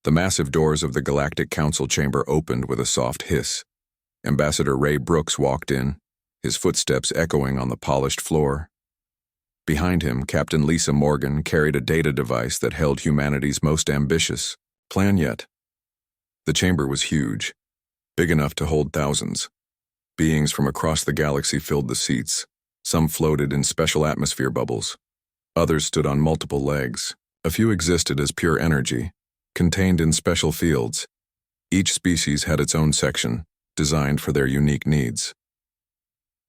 The massive doors of the Galactic Council chamber opened with a soft hiss. Ambassador Ray Brooks walked in, his footsteps echoing on the polished floor. Behind him, Captain Lisa Morgan carried a data device that held humanity's most ambitious plan yet. The chamber was huge, big enough to hold thousands. Beings from across the galaxy filled the seats. Some floated in special atmosphere bubbles. Others stood on multiple legs. A few existed as pure energy, contained in special fields. Each species had its own section, designed for their unique needs.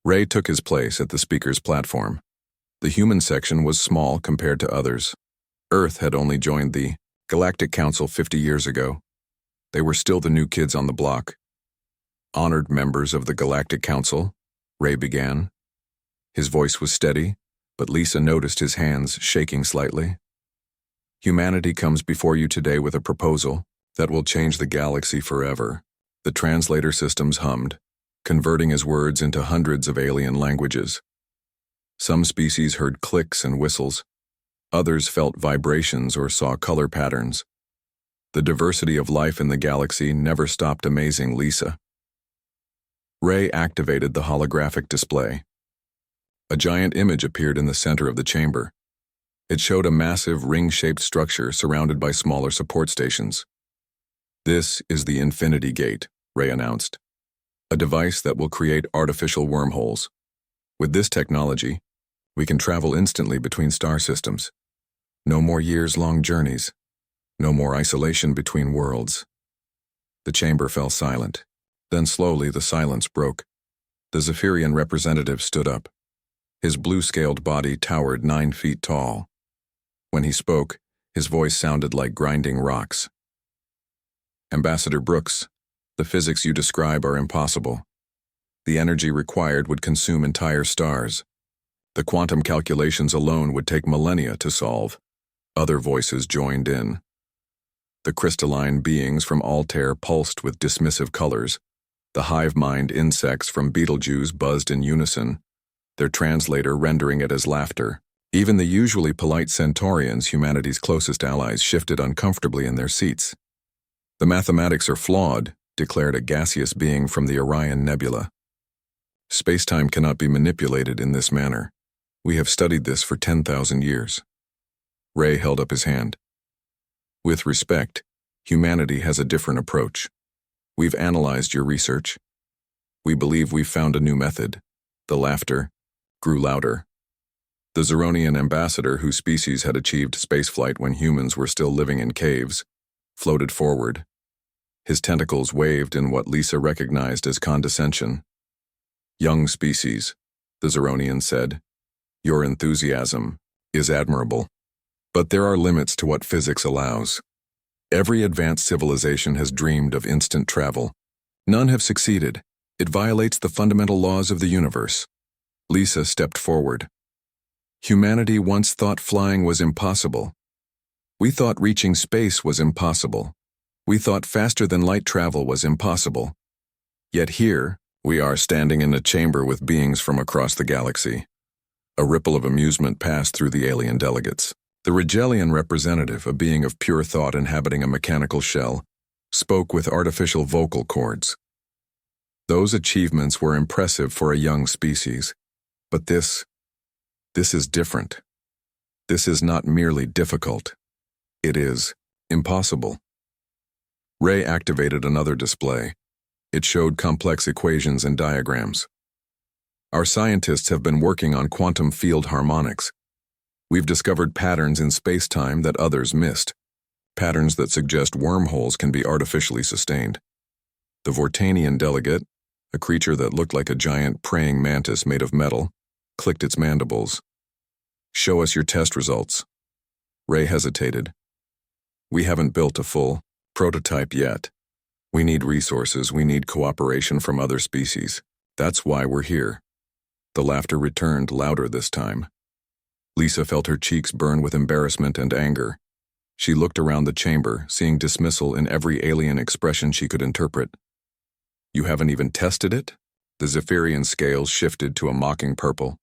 Ray took his place at the speaker's platform. The human section was small compared to others. Earth had only joined the Galactic Council 50 years ago. They were still the new kids on the block. Honored members of the Galactic Council, Ray began. His voice was steady, but Lisa noticed his hands shaking slightly. Humanity comes before you today with a proposal that will change the galaxy forever. The translator systems hummed, converting his words into hundreds of alien languages. Some species heard clicks and whistles. Others felt vibrations or saw color patterns. The diversity of life in the galaxy never stopped amazing Lisa. Ray activated the holographic display. A giant image appeared in the center of the chamber. It showed a massive ring-shaped structure surrounded by smaller support stations. "This is the Infinity Gate," Ray announced. "A device that will create artificial wormholes. With this technology, we can travel instantly between star systems. No more years-long journeys. No more isolation between worlds." The chamber fell silent. Then slowly the silence broke. The Zephyrian representative stood up. His blue-scaled body towered 9 feet tall. When he spoke, his voice sounded like grinding rocks. "Ambassador Brooks, the physics you describe are impossible. The energy required would consume entire stars. The quantum calculations alone would take millennia to solve." Other voices joined in. The crystalline beings from Altair pulsed with dismissive colors. The hive-mind insects from Betelgeuse buzzed in unison, their translator rendering it as laughter. Even the usually polite Centaurians, humanity's closest allies, shifted uncomfortably in their seats. "The mathematics are flawed," declared a gaseous being from the Orion Nebula. "Space-time cannot be manipulated in this manner. We have studied this for 10,000 years. Ray held up his hand. "With respect, humanity has a different approach. We've analyzed your research. We believe we've found a new method." The laughter grew louder. The Zeronian ambassador, whose species had achieved spaceflight when humans were still living in caves, floated forward. His tentacles waved in what Lisa recognized as condescension. "Young species," the Zeronian said, "your enthusiasm is admirable. But there are limits to what physics allows. Every advanced civilization has dreamed of instant travel. None have succeeded. It violates the fundamental laws of the universe." Lisa stepped forward. "Humanity once thought flying was impossible. We thought reaching space was impossible. We thought faster-than-light travel was impossible. Yet here, we are standing in a chamber with beings from across the galaxy." A ripple of amusement passed through the alien delegates. The Rigelian representative, a being of pure thought inhabiting a mechanical shell, spoke with artificial vocal cords. Those achievements were impressive for a young species. But this is different. This is not merely difficult. It is impossible. Ray activated another display. It showed complex equations and diagrams. "Our scientists have been working on quantum field harmonics. We've discovered patterns in space-time that others missed, patterns that suggest wormholes can be artificially sustained." The Vortanian delegate, a creature that looked like a giant praying mantis made of metal, clicked its mandibles. "Show us your test results." Ray hesitated. "We haven't built a full prototype yet. We need resources, we need cooperation from other species. That's why we're here." The laughter returned, louder this time. Lisa felt her cheeks burn with embarrassment and anger. She looked around the chamber, seeing dismissal in every alien expression she could interpret. "You haven't even tested it?" The Zephyrian scales shifted to a mocking purple.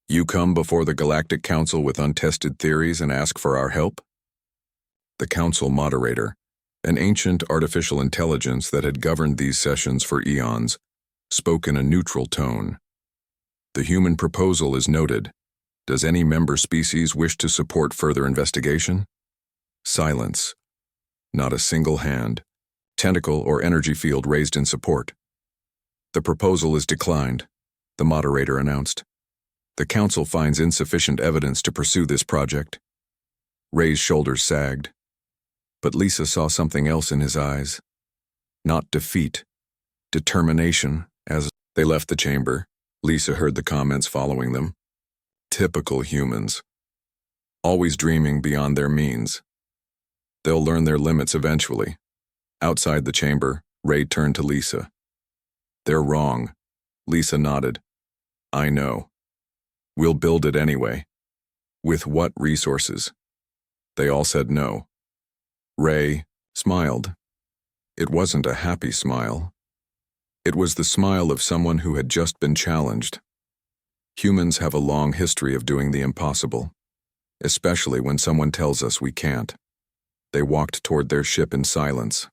"You come before the Galactic Council with untested theories and ask for our help?" The council moderator, An ancient artificial intelligence that had governed these sessions for eons spoke in a neutral tone. The human proposal is noted. Does any member species wish to support further investigation? Silence. Not a single hand, tentacle, or energy field raised in support. The proposal is declined, the moderator announced. The council finds insufficient evidence to pursue this project. Ray's shoulders sagged. But Lisa saw something else in his eyes. Not defeat, determination. As they left the chamber, Lisa heard the comments following them. Typical humans. Always dreaming beyond their means. They'll learn their limits eventually. Outside the chamber, Ray turned to Lisa. They're wrong. Lisa nodded. I know. We'll build it anyway. With what resources? They all said no. Ray smiled. It wasn't a happy smile. It was the smile of someone who had just been challenged. Humans have a long history of doing the impossible, especially when someone tells us we can't. They walked toward their ship in silence.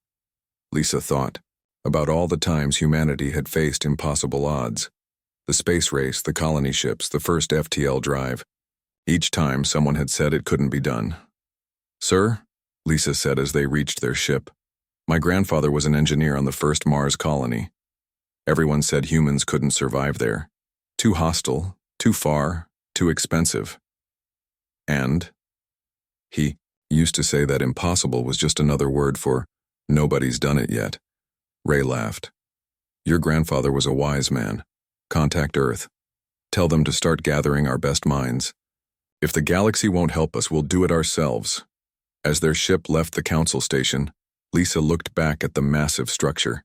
Lisa thought about all the times humanity had faced impossible odds. The space race, the colony ships, the first FTL drive. Each time someone had said it couldn't be done. Sir, Lisa said as they reached their ship, my grandfather was an engineer on the first Mars colony. Everyone said humans couldn't survive there. Too hostile, too far, too expensive. And he used to say that impossible was just another word for nobody's done it yet. Ray laughed. Your grandfather was a wise man. Contact Earth. Tell them to start gathering our best minds. If the galaxy won't help us, we'll do it ourselves. As their ship left the council station, Lisa looked back at the massive structure.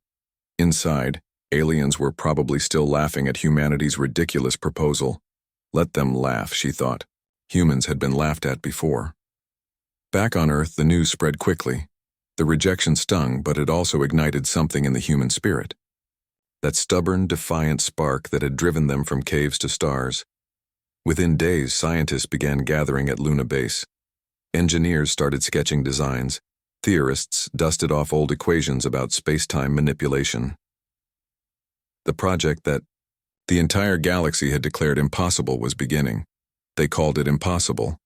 Inside, aliens were probably still laughing at humanity's ridiculous proposal. Let them laugh, she thought. Humans had been laughed at before. Back on Earth, the news spread quickly. The rejection stung, but it also ignited something in the human spirit. That stubborn, defiant spark that had driven them from caves to stars. Within days, scientists began gathering at Luna Base. Engineers started sketching designs. Theorists dusted off old equations about space-time manipulation. The project that the entire galaxy had declared impossible was beginning. They called it impossible.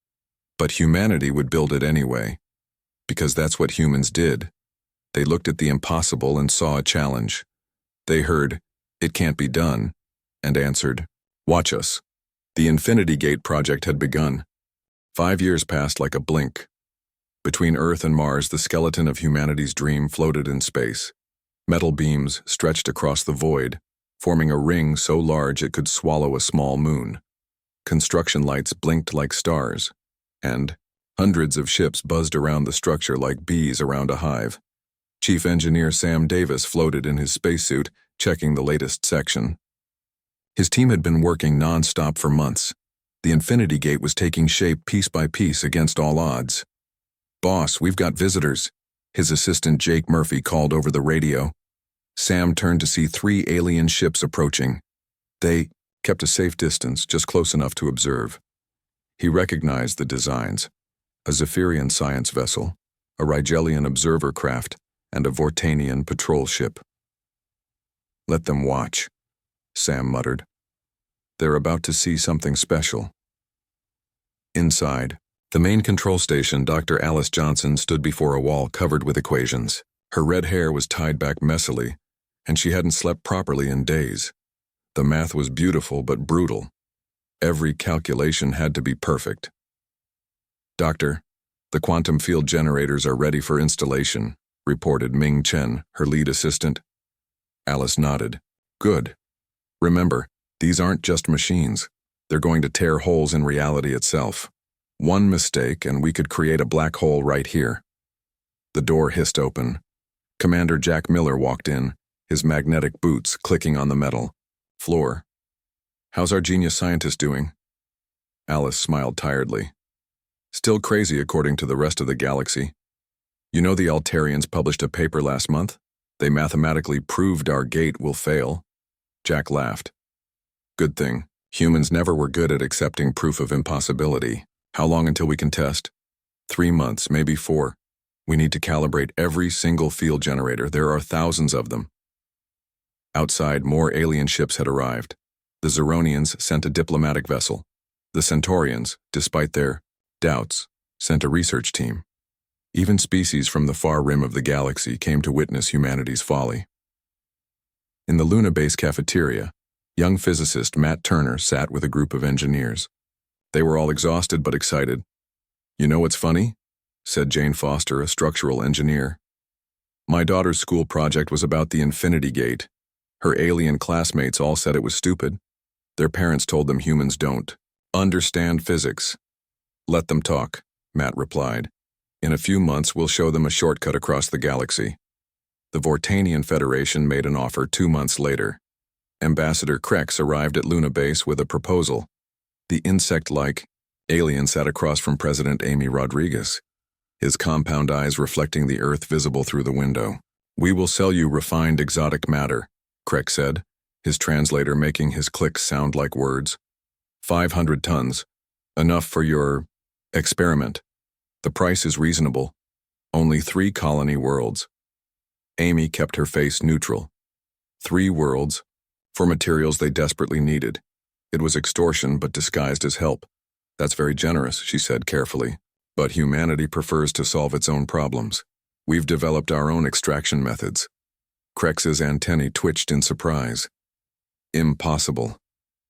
But humanity would build it anyway. Because that's what humans did. They looked at the impossible and saw a challenge. They heard, "It can't be done," and answered, "Watch us." The Infinity Gate project had begun. 5 years passed like a blink. Between Earth and Mars, the skeleton of humanity's dream floated in space. Metal beams stretched across the void, forming a ring so large it could swallow a small moon. Construction lights blinked like stars, and hundreds of ships buzzed around the structure like bees around a hive. Chief Engineer Sam Davis floated in his spacesuit, checking the latest section. His team had been working non-stop for months. The Infinity Gate was taking shape piece by piece against all odds. "Boss, we've got visitors," his assistant Jake Murphy called over the radio. Sam turned to see 3 alien ships approaching. They kept a safe distance, just close enough to observe. He recognized the designs: a Zephyrian science vessel, a Rigelian observer craft, and a Vortanian patrol ship. "Let them watch," Sam muttered. "They're about to see something special." Inside, the main control station, Dr. Alice Johnson stood before a wall covered with equations. Her red hair was tied back messily, and she hadn't slept properly in days. The math was beautiful but brutal. Every calculation had to be perfect. "Doctor, the quantum field generators are ready for installation," reported Ming Chen, her lead assistant. Alice nodded. "Good. Remember, these aren't just machines. They're going to tear holes in reality itself. One mistake and we could create a black hole right here." The door hissed open. Commander Jack Miller walked in, his magnetic boots clicking on the metal floor. "How's our genius scientist doing?" Alice smiled tiredly. "Still crazy according to the rest of the galaxy. You know the Altarians published a paper last month? They mathematically proved our gate will fail." Jack laughed. "Good thing. Humans never were good at accepting proof of impossibility. How long until we can test?" 3 months, maybe 4. We need to calibrate every single field generator. There are thousands of them. Outside, more alien ships had arrived. The Zeronians sent a diplomatic vessel. The Centaurians, despite their doubts, sent a research team. Even species from the far rim of the galaxy came to witness humanity's folly. In the Luna Base cafeteria, young physicist Matt Turner sat with a group of engineers. They were all exhausted but excited. "You know what's funny?" said Jane Foster, a structural engineer. "My daughter's school project was about the Infinity Gate. Her alien classmates all said it was stupid. Their parents told them humans don't understand physics." "Let them talk," Matt replied. "In a few months, we'll show them a shortcut across the galaxy." The Vortanian Federation made an offer 2 months later. Ambassador Krex arrived at Luna Base with a proposal. The insect-like alien sat across from President Amy Rodriguez, his compound eyes reflecting the Earth visible through the window. "We will sell you refined exotic matter," Krex said, his translator making his clicks sound like words. 500 tons. Enough for your experiment. The price is reasonable. Only 3 colony worlds." Amy kept her face neutral. 3 worlds, for materials they desperately needed. It was extortion, but disguised as help. "That's very generous," she said carefully. "But humanity prefers to solve its own problems. We've developed our own extraction methods." Krex's antennae twitched in surprise. "Impossible.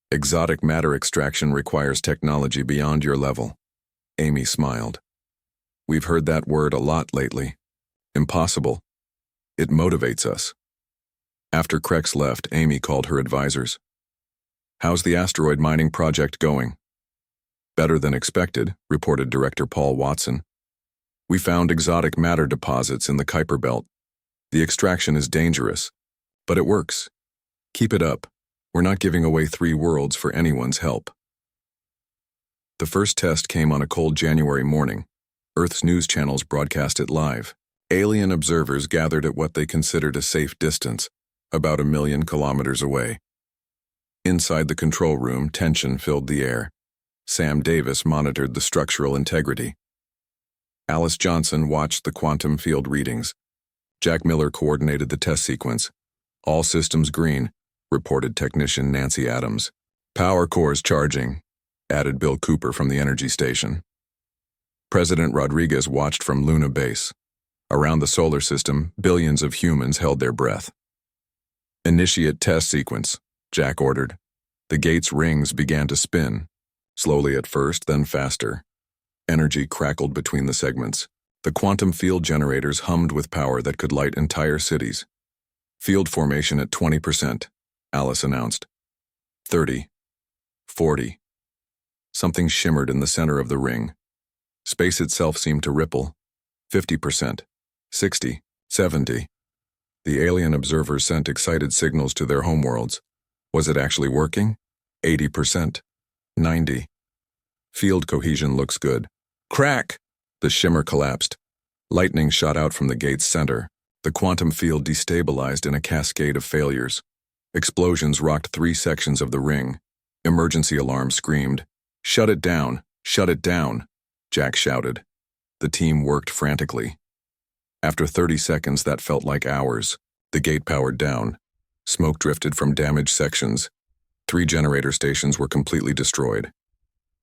Exotic matter extraction requires technology beyond your level." Amy smiled. "We've heard that word a lot lately. Impossible. It motivates us." After Krex left, Amy called her advisors. "How's the asteroid mining project going?" "Better than expected," reported Director Paul Watson. "We found exotic matter deposits in the Kuiper Belt. The extraction is dangerous, but it works. Keep it up. We're not giving away 3 worlds for anyone's help." The first test came on a cold January morning. Earth's news channels broadcast it live. Alien observers gathered at what they considered a safe distance, about 1 million kilometers away. Inside the control room, tension filled the air. Sam Davis monitored the structural integrity. Alice Johnson watched the quantum field readings. Jack Miller coordinated the test sequence. "All systems green," reported technician Nancy Adams. "Power cores charging," added Bill Cooper from the energy station. President Rodriguez watched from Luna Base. Around the solar system, billions of humans held their breath. "Initiate test sequence," Jack ordered. The gate's rings began to spin, slowly at first, then faster. Energy crackled between the segments. The quantum field generators hummed with power that could light entire cities. "Field formation at 20%, Alice announced. 30. 40. Something shimmered in the center of the ring. Space itself seemed to ripple. 50%. 60. 70. The alien observers sent excited signals to their homeworlds. Was it actually working? 80%. 90. Field cohesion looks good. Crack! The shimmer collapsed. Lightning shot out from the gate's center. The quantum field destabilized in a cascade of failures. Explosions rocked 3 sections of the ring. Emergency alarms screamed. "Shut it down! Shut it down!" Jack shouted. The team worked frantically. After 30 seconds that felt like hours, the gate powered down. Smoke drifted from damaged sections. 3 generator stations were completely destroyed.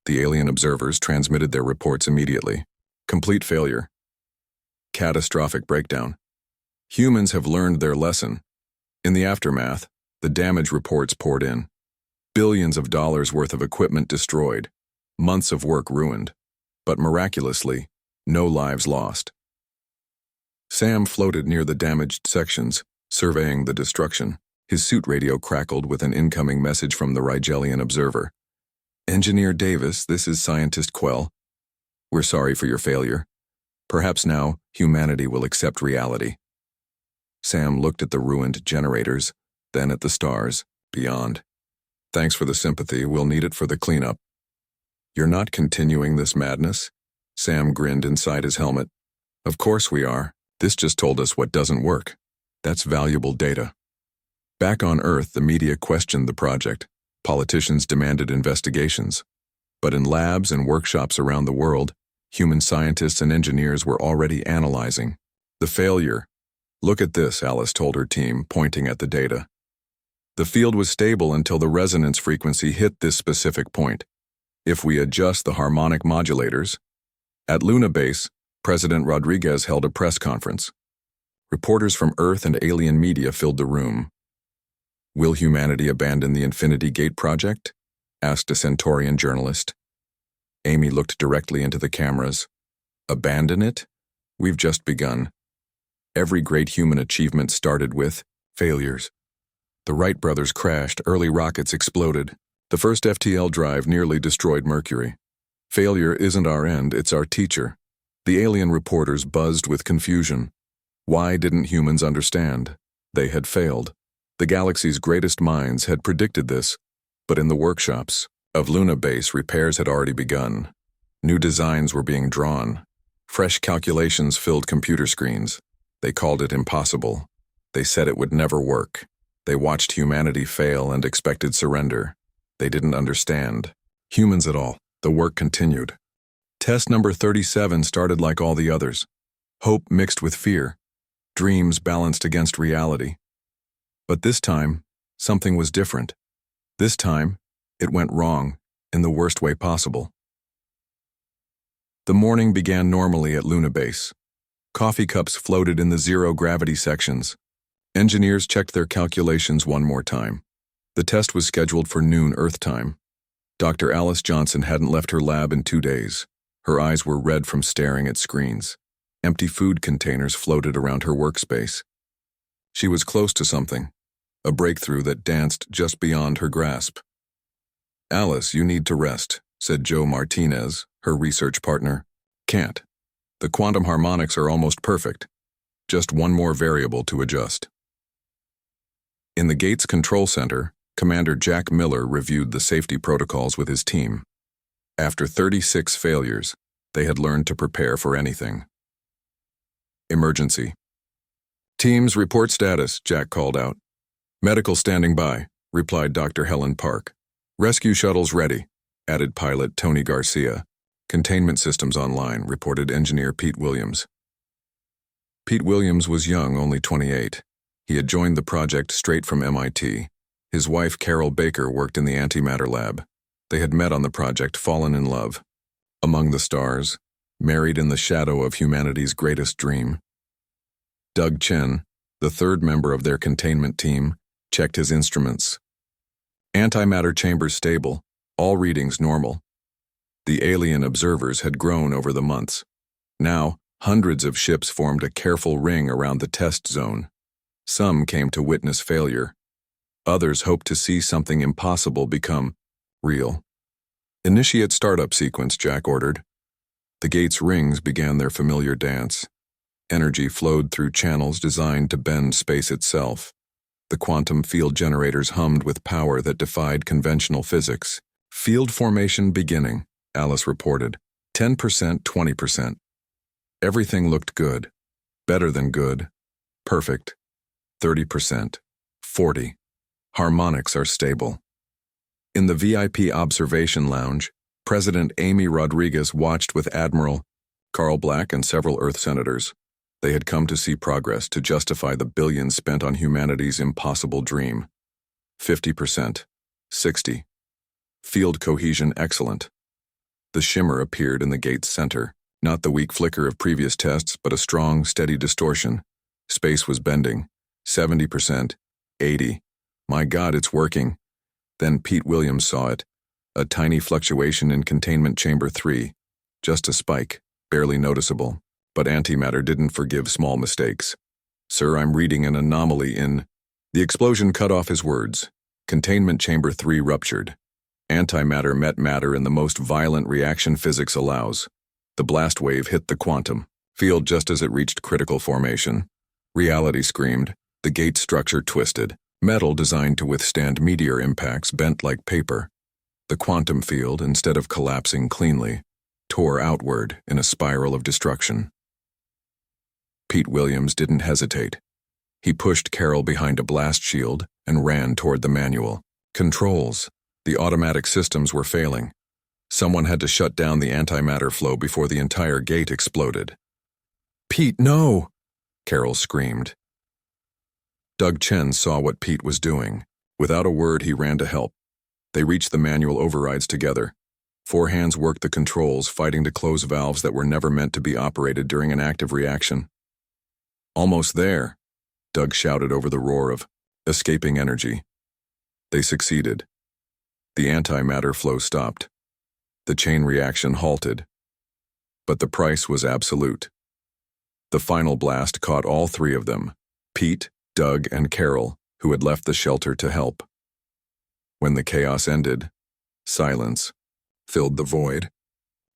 The alien observers transmitted their reports immediately. Complete failure. Catastrophic breakdown. Humans have learned their lesson. In the aftermath, the damage reports poured in. Billions of dollars worth of equipment destroyed. Months of work ruined. But miraculously, no lives lost. Sam floated near the damaged sections, surveying the destruction. His suit radio crackled with an incoming message from the Rigelian observer. "Engineer Davis, this is Scientist Quell. We're sorry for your failure. Perhaps now, humanity will accept reality." Sam looked at the ruined generators, then at the stars, beyond. "Thanks for the sympathy, we'll need it for the cleanup." "You're not continuing this madness?" Sam grinned inside his helmet. "Of course we are. This just told us what doesn't work. That's valuable data." Back on Earth, the media questioned the project. Politicians demanded investigations. But in labs and workshops around the world, Human scientists and engineers were already analyzing. The failure. Look at this, Alice told her team, pointing at the data. The field was stable until the resonance frequency hit this specific point. If we adjust the harmonic modulators. At Luna Base, President Rodriguez held a press conference. Reporters from Earth and alien media filled the room. Will humanity abandon the Infinity Gate project? Asked a Centaurian journalist. Amy looked directly into the cameras. Abandon it? We've just begun. Every great human achievement started with failures. The Wright brothers crashed, early rockets exploded. The first FTL drive nearly destroyed Mercury. Failure isn't our end, it's our teacher. The alien reporters buzzed with confusion. Why didn't humans understand? They had failed. The galaxy's greatest minds had predicted this, but in the workshops of Luna Base, repairs had already begun. New designs were being drawn. Fresh calculations filled computer screens. They called it impossible. They said it would never work. They watched humanity fail and expected surrender. They didn't understand humans at all. The work continued. Test number 37 started like all the others. Hope mixed with fear. Dreams balanced against reality. But this time, something was different. This time, it went wrong, in the worst way possible. The morning began normally at Luna Base. Coffee cups floated in the zero-gravity sections. Engineers checked their calculations one more time. The test was scheduled for noon Earth time. Dr. Alice Johnson hadn't left her lab in 2 days. Her eyes were red from staring at screens. Empty food containers floated around her workspace. She was close to something, a breakthrough that danced just beyond her grasp. Alice, you need to rest, said Joe Martinez, her research partner. Can't. The quantum harmonics are almost perfect. Just one more variable to adjust. In the Gates Control Center, Commander Jack Miller reviewed the safety protocols with his team. After 36 failures, they had learned to prepare for anything. Emergency. Teams, report status, Jack called out. Medical standing by, replied Dr. Helen Park. Rescue shuttles ready, added pilot Tony Garcia. Containment systems online, reported engineer Pete Williams. Pete Williams was young, only 28. He had joined the project straight from MIT. His wife, Carol Baker, worked in the antimatter lab. They had met on the project, fallen in love. Among the stars, married in the shadow of humanity's greatest dream. Doug Chen, the third member of their containment team, checked his instruments. Antimatter chambers stable, all readings normal. The alien observers had grown over the months. Now, hundreds of ships formed a careful ring around the test zone. Some came to witness failure. Others hoped to see something impossible become real. Initiate startup sequence, Jack ordered. The gate's rings began their familiar dance. Energy flowed through channels designed to bend space itself. The quantum field generators hummed with power that defied conventional physics. Field formation beginning, Alice reported. 10%, 20%. Everything looked good. Better than good. Perfect. 30%. 40%. Harmonics are stable. In the VIP observation lounge, President Amy Rodriguez watched with Admiral Carl Black and several Earth senators. They had come to see progress to justify the billions spent on humanity's impossible dream. 50%. 60%. Field cohesion excellent. The shimmer appeared in the gate's center, not the weak flicker of previous tests, but a strong, steady distortion. Space was bending. 70%. 80%. My God, it's working. Then Pete Williams saw it. A tiny fluctuation in containment chamber 3. Just a spike, barely noticeable. But antimatter didn't forgive small mistakes. Sir, I'm reading an anomaly in... The explosion cut off his words. Containment chamber 3 ruptured. Antimatter met matter in the most violent reaction physics allows. The blast wave hit the quantum field just as it reached critical formation. Reality screamed. The gate structure twisted. Metal designed to withstand meteor impacts bent like paper. The quantum field, instead of collapsing cleanly, tore outward in a spiral of destruction. Pete Williams didn't hesitate. He pushed Carol behind a blast shield and ran toward the manual. Controls. The automatic systems were failing. Someone had to shut down the antimatter flow before the entire gate exploded. "Pete, no!" Carol screamed. Doug Chen saw what Pete was doing. Without a word, he ran to help. They reached the manual overrides together. 4 hands worked the controls, fighting to close valves that were never meant to be operated during an active reaction. "Almost there," Doug shouted over the roar of escaping energy. They succeeded. The antimatter flow stopped. The chain reaction halted. But the price was absolute. The final blast caught all 3 of them, Pete, Doug, and Carol, who had left the shelter to help. When the chaos ended, silence filled the void.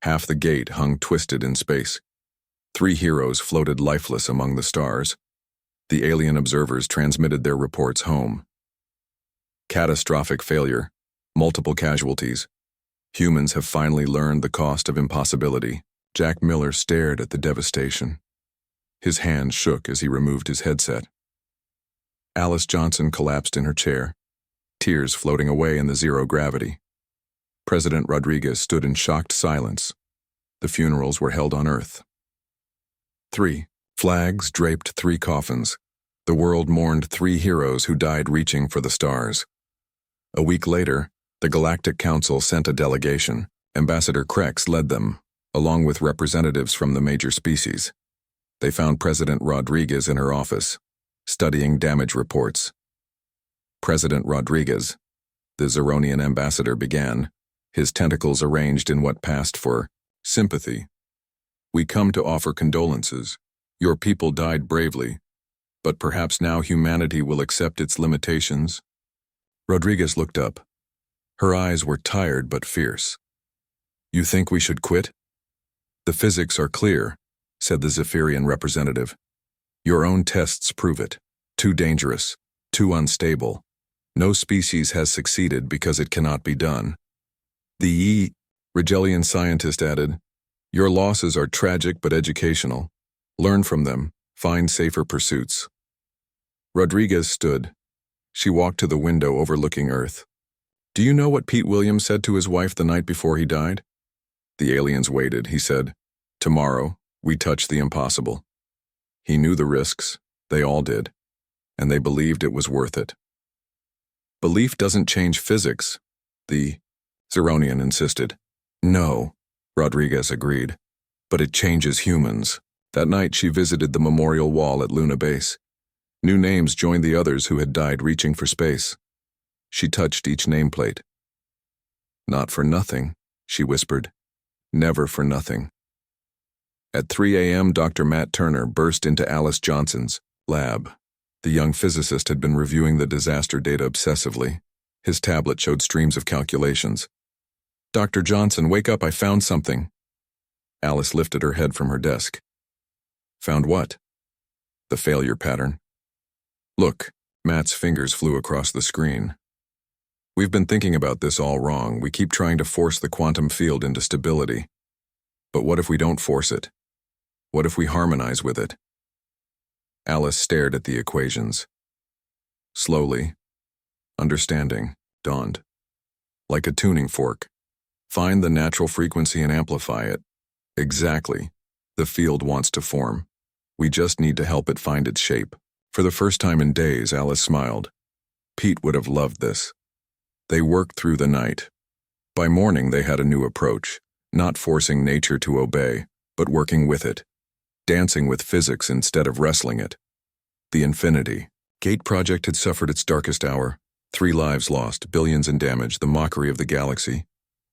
Half the gate hung twisted in space. 3 heroes floated lifeless among the stars. The alien observers transmitted their reports home. Catastrophic failure, multiple casualties. Humans have finally learned the cost of impossibility. Jack Miller stared at the devastation. His hand shook as he removed his headset. Alice Johnson collapsed in her chair, tears floating away in the zero gravity. President Rodriguez stood in shocked silence. The funerals were held on Earth. 3 flags draped 3 coffins. The world mourned 3 heroes who died reaching for the stars. A week later, the Galactic Council sent a delegation. Ambassador Krex led them, along with representatives from the major species. They found President Rodriguez in her office, studying damage reports. President Rodriguez, the Zeronian ambassador, began, his tentacles arranged in what passed for sympathy. "We come to offer condolences. Your people died bravely, but perhaps now humanity will accept its limitations." Rodriguez looked up. Her eyes were tired but fierce. "You think we should quit?" "The physics are clear," said the Zephyrian representative. "Your own tests prove it. Too dangerous, too unstable. No species has succeeded because it cannot be done." The Rigelian scientist added, "Your losses are tragic but educational. Learn from them, find safer pursuits." Rodriguez stood. She walked to the window overlooking Earth. "Do you know what Pete Williams said to his wife the night before he died?" The aliens waited. He said, "Tomorrow, we touch the impossible." He knew the risks, they all did, and they believed it was worth it. "Belief doesn't change physics," the Zeronian insisted. "No," Rodriguez agreed, "but it changes humans." That night she visited the memorial wall at Luna Base. New names joined the others who had died reaching for space. She touched each nameplate. "Not for nothing," she whispered. "Never for nothing." At 3 a.m., Dr. Matt Turner burst into Alice Johnson's lab. The young physicist had been reviewing the disaster data obsessively. His tablet showed streams of calculations. "Dr. Johnson, wake up, I found something." Alice lifted her head from her desk. "Found what?" "The failure pattern." "Look," Matt's fingers flew across the screen. "We've been thinking about this all wrong. We keep trying to force the quantum field into stability. But what if we don't force it? What if we harmonize with it?" Alice stared at the equations. Slowly, understanding dawned. Like a tuning fork. Find the natural frequency and amplify it. Exactly. The field wants to form. We just need to help it find its shape. For the first time in days, Alice smiled. Pete would have loved this. They worked through the night. By morning, they had a new approach, not forcing nature to obey, but working with it, dancing with physics instead of wrestling it. The Infinity Gate project had suffered its darkest hour. 3 lives lost, billions in damage, the mockery of the galaxy.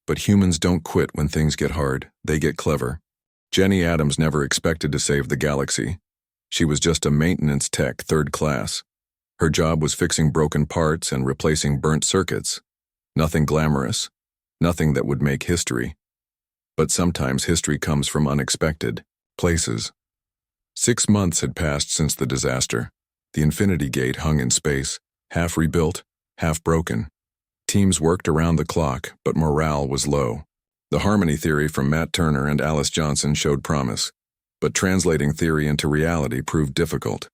But humans don't quit when things get hard, they get clever. Jenny Adams never expected to save the galaxy. She was just a maintenance tech, 3rd class. Her job was fixing broken parts and replacing burnt circuits. Nothing glamorous, nothing that would make history. But sometimes history comes from unexpected places. 6 months had passed since the disaster. The Infinity Gate hung in space, half rebuilt, half broken. Teams worked around the clock, but morale was low. The harmony theory from Matt Turner and Alice Johnson showed promise, but translating theory into reality proved difficult.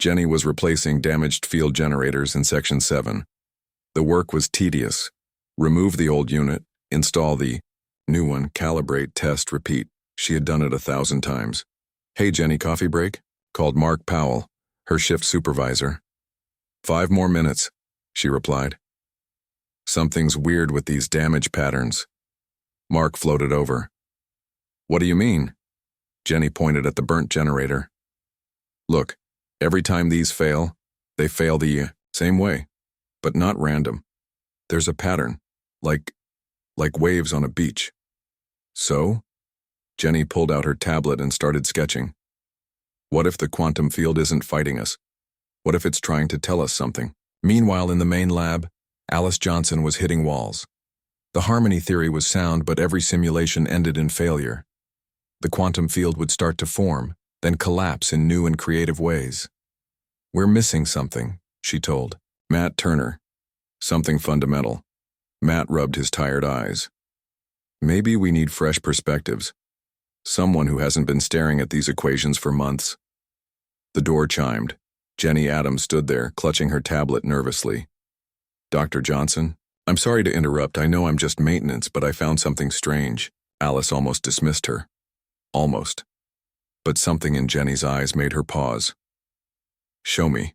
Jenny was replacing damaged field generators in Section 7. The work was tedious. Remove the old unit, install the New one, calibrate, test, repeat. She had done it 1,000 times. "Hey, Jenny, coffee break?" called Mark Powell, her shift supervisor. "5 more minutes," she replied. "Something's weird with these damage patterns." Mark floated over. "What do you mean?" Jenny pointed at the burnt generator. "Look, every time these fail, they fail the same way, but not random. There's a pattern, like waves on a beach." "So?" Jenny pulled out her tablet and started sketching. "What if the quantum field isn't fighting us? What if it's trying to tell us something?" Meanwhile, in the main lab, Alice Johnson was hitting walls. The harmony theory was sound, but every simulation ended in failure. The quantum field would start to form, then collapse in new and creative ways. "We're missing something," she told Matt Turner. "Something fundamental." Matt rubbed his tired eyes. "Maybe we need fresh perspectives. Someone who hasn't been staring at these equations for months." The door chimed. Jenny Adams stood there, clutching her tablet nervously. "Dr. Johnson? I'm sorry to interrupt. I know I'm just maintenance, but I found something strange." Alice almost dismissed her. Almost. But something in Jenny's eyes made her pause. "Show me."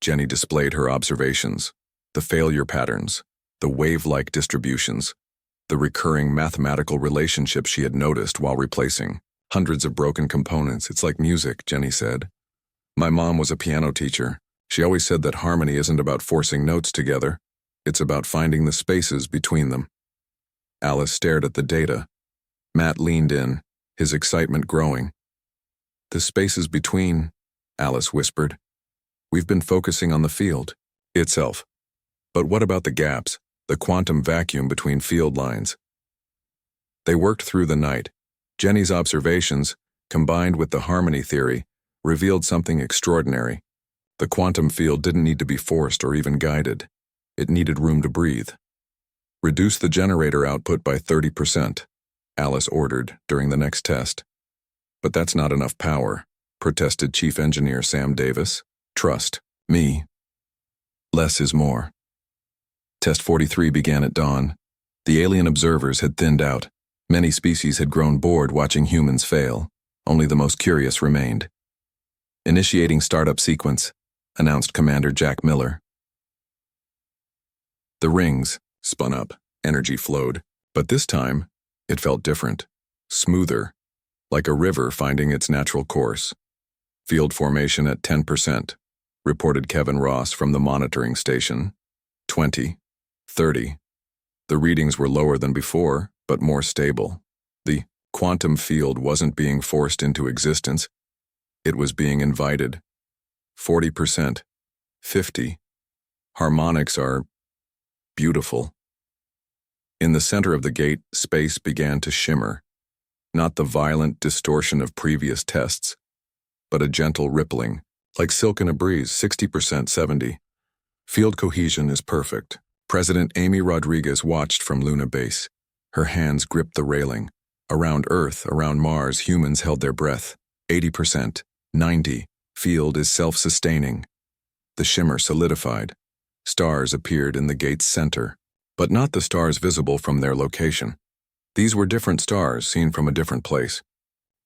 Jenny displayed her observations, the failure patterns, the wave-like distributions, the recurring mathematical relationships she had noticed while replacing hundreds of broken components. "It's like music," Jenny said. "My mom was a piano teacher. She always said that harmony isn't about forcing notes together. It's about finding the spaces between them." Alice stared at the data. Matt leaned in, his excitement growing. "The spaces between," Alice whispered. "We've been focusing on the field itself. But what about the gaps, the quantum vacuum between field lines?" They worked through the night. Jenny's observations, combined with the harmony theory, revealed something extraordinary. The quantum field didn't need to be forced or even guided. It needed room to breathe. "Reduce the generator output by 30%, Alice ordered during the next test. "But that's not enough power," protested Chief Engineer Sam Davis. "Trust me. Less is more." Test 43 began at dawn. The alien observers had thinned out. Many species had grown bored watching humans fail. Only the most curious remained. "Initiating startup sequence," announced Commander Jack Miller. The rings spun up, energy flowed, but this time, it felt different, smoother, like a river finding its natural course. "Field formation at 10%, reported Kevin Ross from the monitoring station. 20, 30. The readings were lower than before, but more stable. The quantum field wasn't being forced into existence. It was being invited. 40%, 50. Harmonics are beautiful." In the center of the gate, space began to shimmer. Not the violent distortion of previous tests, but a gentle rippling, like silk in a breeze. 60%, 70. "Field cohesion is perfect." President Amy Rodriguez watched from Luna Base. Her hands gripped the railing. Around Earth, around Mars, humans held their breath. 80%, 90. Field is self-sustaining. The shimmer solidified. Stars appeared in the gate's center, but not the stars visible from their location. These were different stars seen from a different place.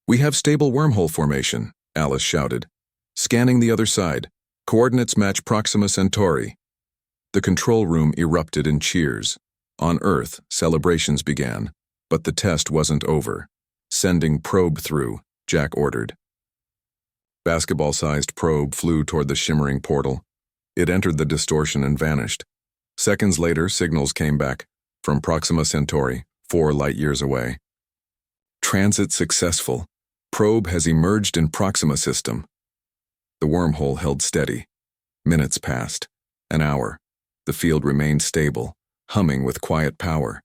"We have stable wormhole formation," Alice shouted. "Scanning the other side. Coordinates match Proxima Centauri." The control room erupted in cheers. On Earth, celebrations began, but the test wasn't over. "Sending probe through," Jack ordered. Basketball-sized probe flew toward the shimmering portal. It entered the distortion and vanished. Seconds later, signals came back from Proxima Centauri, 4 light-years away. "Transit successful. Probe has emerged in Proxima system." The wormhole held steady. Minutes passed. An hour. The field remained stable, humming with quiet power.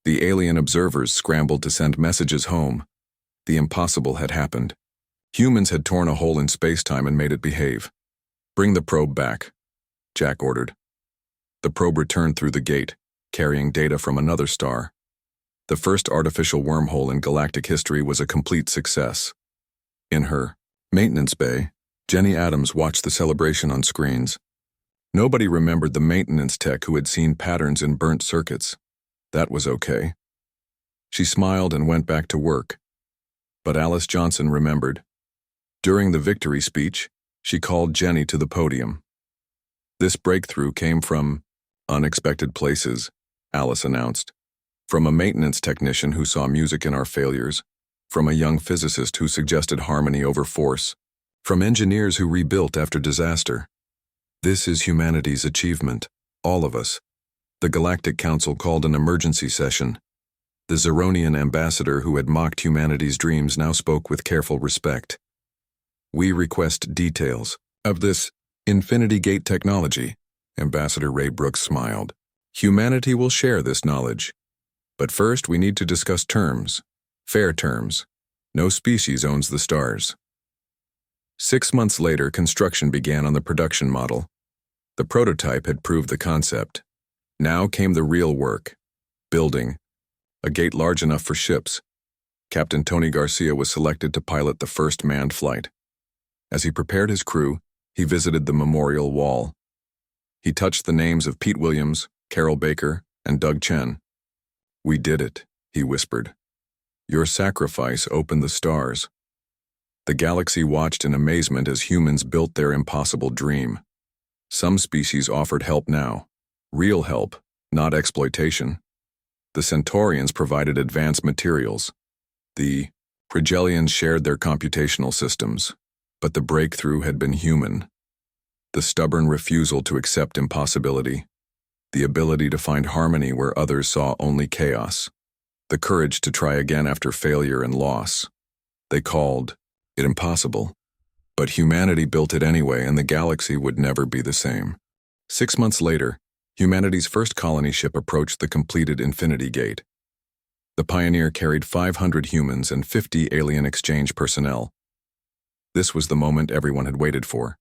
The alien observers scrambled to send messages home. The impossible had happened. Humans had torn a hole in space-time and made it behave. "Bring the probe back," Jack ordered. The probe returned through the gate, carrying data from another star. The first artificial wormhole in galactic history was a complete success. In her maintenance bay, Jenny Adams watched the celebration on screens. Nobody remembered the maintenance tech who had seen patterns in burnt circuits. That was okay. She smiled and went back to work. But Alice Johnson remembered. During the victory speech, she called Jenny to the podium. This breakthrough came from unexpected places, Alice announced. From a maintenance technician who saw music in our failures, from a young physicist who suggested harmony over force, from engineers who rebuilt after disaster. This is humanity's achievement, all of us. The Galactic Council called an emergency session. The Zeronian ambassador who had mocked humanity's dreams now spoke with careful respect. We request details of this Infinity Gate technology. Ambassador Ray Brooks smiled. Humanity will share this knowledge. But first we need to discuss terms. Fair terms. No species owns the stars. 6 months later, construction began on the production model. The prototype had proved the concept. Now came the real work. Building. A gate large enough for ships. Captain Tony Garcia was selected to pilot the first manned flight. As he prepared his crew, he visited the memorial wall. He touched the names of Pete Williams, Carol Baker, and Doug Chen. We did it, he whispered. Your sacrifice opened the stars. The galaxy watched in amazement as humans built their impossible dream. Some species offered help now. Real help, not exploitation. The Centaurians provided advanced materials. The Progelians shared their computational systems. But the breakthrough had been human. The stubborn refusal to accept impossibility. The ability to find harmony where others saw only chaos. The courage to try again after failure and loss. They called it impossible. But humanity built it anyway, and the galaxy would never be the same. 6 months later, humanity's first colony ship approached the completed Infinity Gate. The Pioneer carried 500 humans and 50 alien exchange personnel. This was the moment everyone had waited for.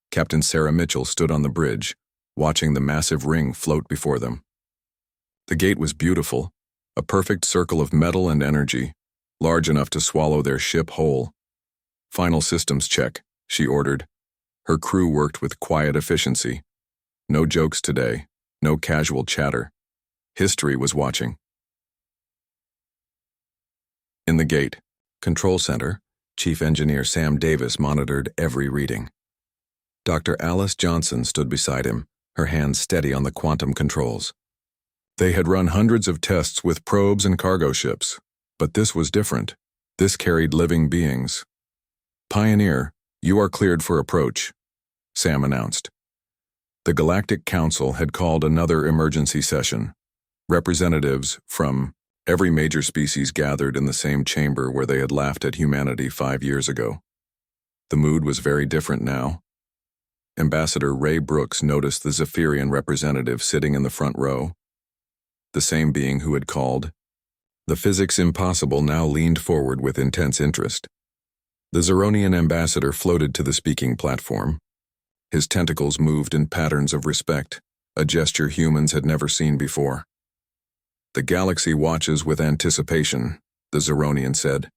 Captain Sarah Mitchell stood on the bridge, watching the massive ring float before them. The gate was beautiful, a perfect circle of metal and energy, large enough to swallow their ship whole. Final systems check, she ordered. Her crew worked with quiet efficiency. No jokes today, no casual chatter. History was watching. In the gate, control center, Chief Engineer Sam Davis monitored every reading. Dr. Alice Johnson stood beside him, her hands steady on the quantum controls. They had run hundreds of tests with probes and cargo ships, but this was different. This carried living beings. Pioneer, you are cleared for approach, Sam announced. The Galactic Council had called another emergency session. Representatives from every major species gathered in the same chamber where they had laughed at humanity 5 years ago. The mood was very different now. Ambassador Ray Brooks noticed the Zephyrian representative sitting in the front row. The same being who had called the physics impossible now leaned forward with intense interest. The Zeronian ambassador floated to the speaking platform. His tentacles moved in patterns of respect, a gesture humans had never seen before. The galaxy watches with anticipation, the Zeronian said.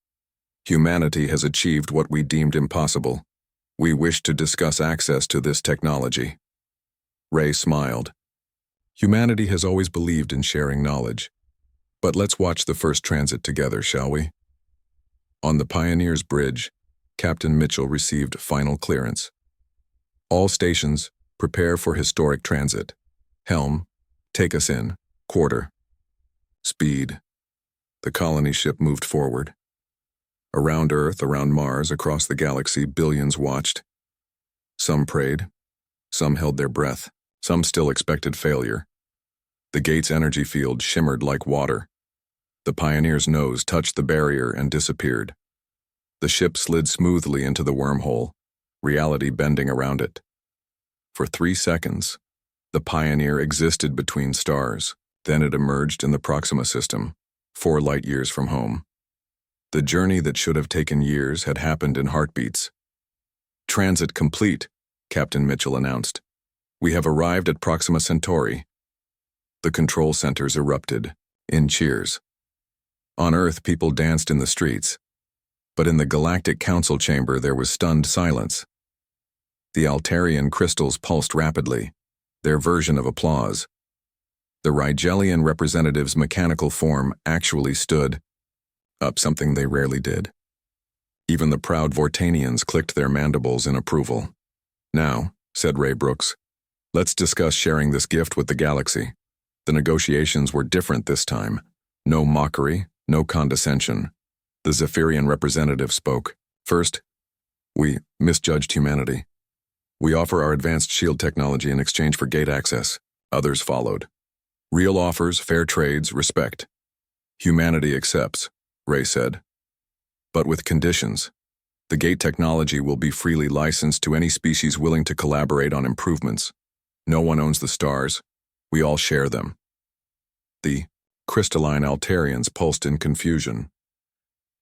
Humanity has achieved what we deemed impossible. We wish to discuss access to this technology. Ray smiled. Humanity has always believed in sharing knowledge. But let's watch the first transit together, shall we? On the Pioneer's bridge, Captain Mitchell received final clearance. All stations, prepare for historic transit. Helm, take us in. Quarter. Speed. The colony ship moved forward. Around Earth, around Mars, across the galaxy, billions watched. Some prayed. Some held their breath. Some still expected failure. The gate's energy field shimmered like water. The Pioneer's nose touched the barrier and disappeared. The ship slid smoothly into the wormhole, reality bending around it. For 3 seconds, the Pioneer existed between stars. Then it emerged in the Proxima system, 4 light-years from home. The journey that should have taken years had happened in heartbeats. Transit complete, Captain Mitchell announced. We have arrived at Proxima Centauri. The control centers erupted, in cheers. On Earth, people danced in the streets. But in the Galactic Council chamber, there was stunned silence. The Altarian crystals pulsed rapidly, their version of applause. The Rigelian representative's mechanical form actually stood up, something they rarely did. Even the proud Vortanians clicked their mandibles in approval. "Now," said Ray Brooks, "let's discuss sharing this gift with the galaxy." The negotiations were different this time. No mockery, no condescension. The Zephyrian representative spoke. "First, we misjudged humanity. We offer our advanced shield technology in exchange for gate access." Others followed. "Real offers, fair trades, respect. Humanity accepts," Ray said. "But with conditions. The gate technology will be freely licensed to any species willing to collaborate on improvements. No one owns the stars. We all share them." The crystalline Altarians pulsed in confusion.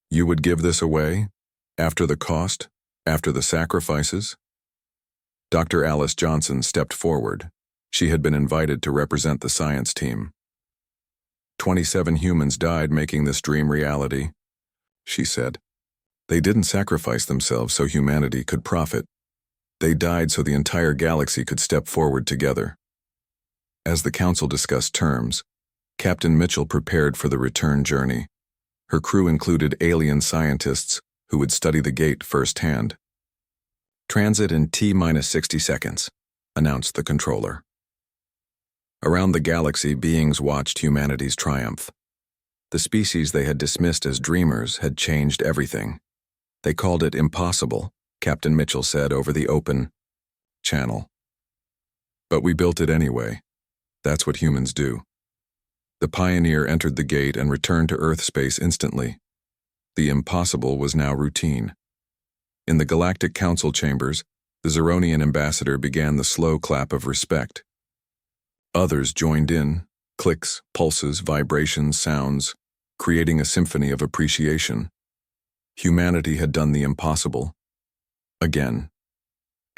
"You would give this away? After the cost? After the sacrifices?" Dr. Alice Johnson stepped forward. She had been invited to represent the science team. 27 humans died making this dream reality," she said. "They didn't sacrifice themselves so humanity could profit. They died so the entire galaxy could step forward together." As the council discussed terms, Captain Mitchell prepared for the return journey. Her crew included alien scientists who would study the gate firsthand. "Transit in T-60 seconds, announced the controller. Around the galaxy, beings watched humanity's triumph. The species they had dismissed as dreamers had changed everything. They called it impossible, Captain Mitchell said over the open channel. "But we built it anyway. That's what humans do." The Pioneer entered the gate and returned to Earth space instantly. The impossible was now routine. In the Galactic Council chambers, the Zeronian ambassador began the slow clap of respect. Others joined in, clicks, pulses, vibrations, sounds, creating a symphony of appreciation. Humanity had done the impossible. Again.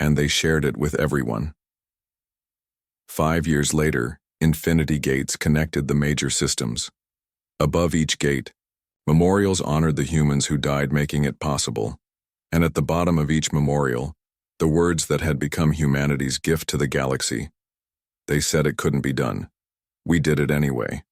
And they shared it with everyone. 5 years later, infinity gates connected the major systems. Above each gate, memorials honored the humans who died making it possible, and at the bottom of each memorial, the words that had become humanity's gift to the galaxy. They said it couldn't be done. We did it anyway.